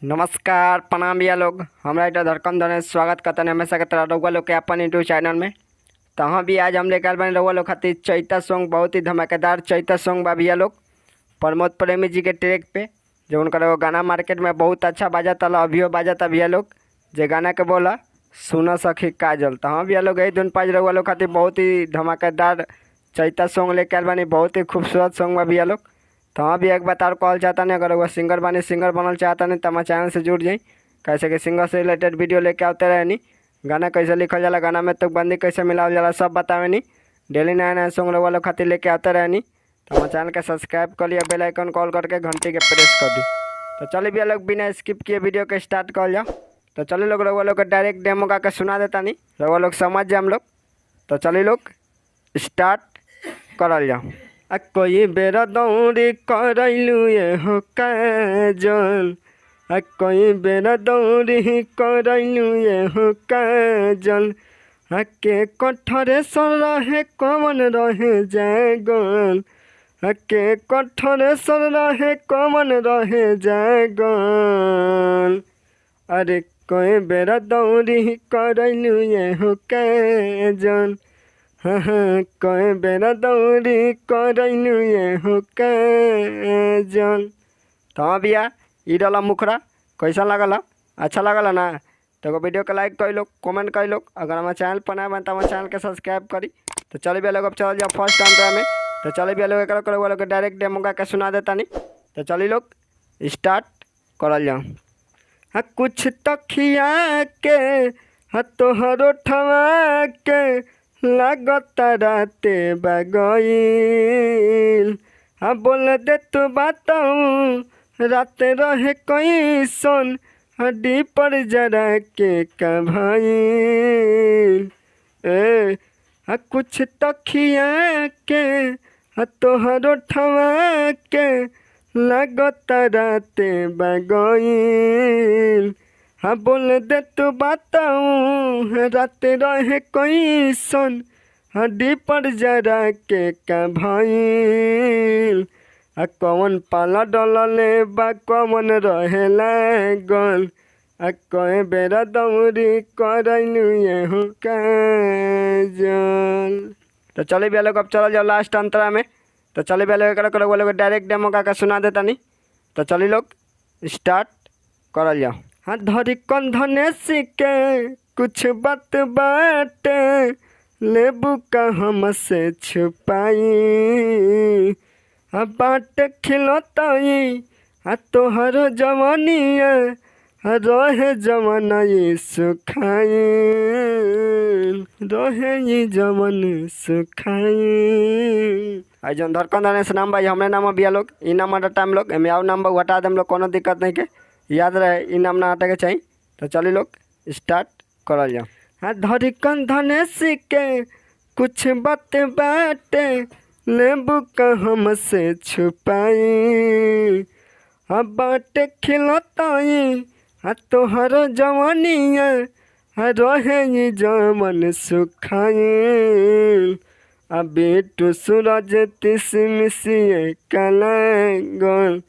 नमस्कार प्रणाम भैया लोग। हमरा इधर धड़कन धने स्वागत करते हैं हमेशा की तरह रउआ लोग के अपन यूट्यूब चैनल में। तो हाँ भी आज हम लेकर बने रउआ लोग खातिर चैता सॉन्ग, बहुत ही धमाकेदार चैता सॉन्ग बा भैया लोग। प्रमोद प्रेमी जी के ट्रैक पे जो उनका वो गाना मार्केट में बहुत अच्छा बाजा था, अभियो बाजा था भैया लोग। जे गाना के बोला सुना सखी काजल। तो हाँ भैया लोग यही धुन पाज रउआ लोग खातिर बहुत ही धमाकेदार चैता सॉन्ग लेकर बनी, बहुत ही खूबसूरत सॉन्ग बा भैया लोग। तो हाँ भी एक बात और कहल चाहता नहीं, अगर वो सिंगर बने सिंगर बनल चाहता नहीं तो हमारे चैनल से जुड़ जाई, कैसे कि सिंगर से रिलेटेड वीडियो लेके आते रहे नहीं। गाना कैसे लिखल जाला, गाना में तो बंदी कैसे मिलावल जाला, सब बतावे नहीं। डेली नया नया सॉन्ग वालों खातिर लेके आते रहे नहीं। तो हमारे चैनल के सब्सक्राइब कर लिया, बेल आइकन कॉल करके घंटी के प्रेस कर दी। तो चलिए भैया लोग बिना स्किप किए वीडियो के स्टार्ट कर जाओ। तो चलिए लोग रउआ लोग का डायरेक्ट डेमो गा के सुना देता नहीं, रउआ लोग समझ जाए हम लोग। तो चलिए लोग स्टार्ट करल जाओ। कोई बेरा दौड़ी करैलू ये हो काजल, कोई बेरा दौड़ी करैलू ये हो काजल। के कठरे सर रहे कमन रहे जागल, के कठरे सर रहे कमन रहे जागल। अरे कोई बेरा दौड़ी करैलू ये हो काजल, हाँ कोई बेरा दौड़ी करैलू ये हो काजल। तो हाँ भैया ई डाला मुखरा कैसा लगला, अच्छा लगला ना। तो वीडियो को लाइक कर लो, कमेंट कर लो। अगर हमारे चैनल पर नया बन तो हमारे चैनल के सब्सक्राइब करी। तो चलिए भैया लोग अब चल जाओ फर्स्ट टाइम में। तो चलिए भैया लोग एक वो लोग डायरेक्ट डेमो गा के सुना देता नहीं। तो चलिए लोग स्टार्ट करल जाओ। हाँ कुछ तो खिया के हाँ तोहरो ठवा के लागत राते बगईल। हाँ बोल दे तू बताऊँ राते रहे कोई सोन हड्डी पर जरा के कभाईल। हाँ कुछ तो खिया के हाँ तोहरो ठवा के लागत राते बगईल। हाँ बोल दे तू बताऊँ राते रहे कोई सन हड्डी पर जरा के का भईल। कौन पाला डलले बा कौन रहे लागल, कोई बेरा दौड़ी करैलू ये हो काजल। तो चले भैया लोग अब चल जाओ लास्ट अंतरा में। तो चले भैया लोग करो वो लोग डायरेक्ट डेमो का सुना देता नहीं। तो चलिए लोग स्टार्ट करल जाओ। हाँ धरी कंधने सीखे कुछ बात बाटे लेबू का हमसे छुपाई। हाँ बाट खिलताई हाँ तोहर जवानिया हाँ रहे जवाना ये सुखाई, रहे ये जवान सुखाई। आई जौन धड़कन धने से नाम भाई हमरे नाम बिया लोग ई नाम टाइम लोग एमें आओ नाम हटा देम लोग, कोनो दिक्कत नहीं के याद रहे ई नाम ना हटे के चाहिए। तो चलिए लोग स्टार्ट करल जाओ। हाँ धरी कंधने सीखे कुछ बात बाटे लेबू का हमसे छुपाई। हाँ बाटे खिलताई हाँ तोहर जवानिया हाँ रहे ये जवन सुखाई। बेटू सूरज तिस मिसिए कलागल,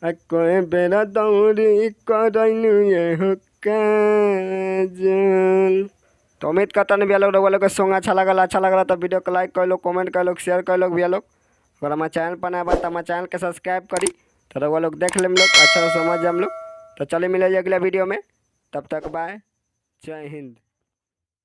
कोई बेरा दौड़ी करैलू ये हो काजल। तो उम्मीद करता नहीं भैया लोग रउआ लोग का सॉन्ग अच्छा लगला तो वीडियो को लाइक कर लो, कमेंट कर लो, शेयर कर लो भैया लोग। अगर हमारे चैनल पर नया बात तो हमारे चैनल के सब्सक्राइब करी। तो रउआ लोग देख लें लोग, अच्छा से समझ हम लोग। तो चलिए मिले अगला वीडियो में, तब तक बाय, जय हिंद।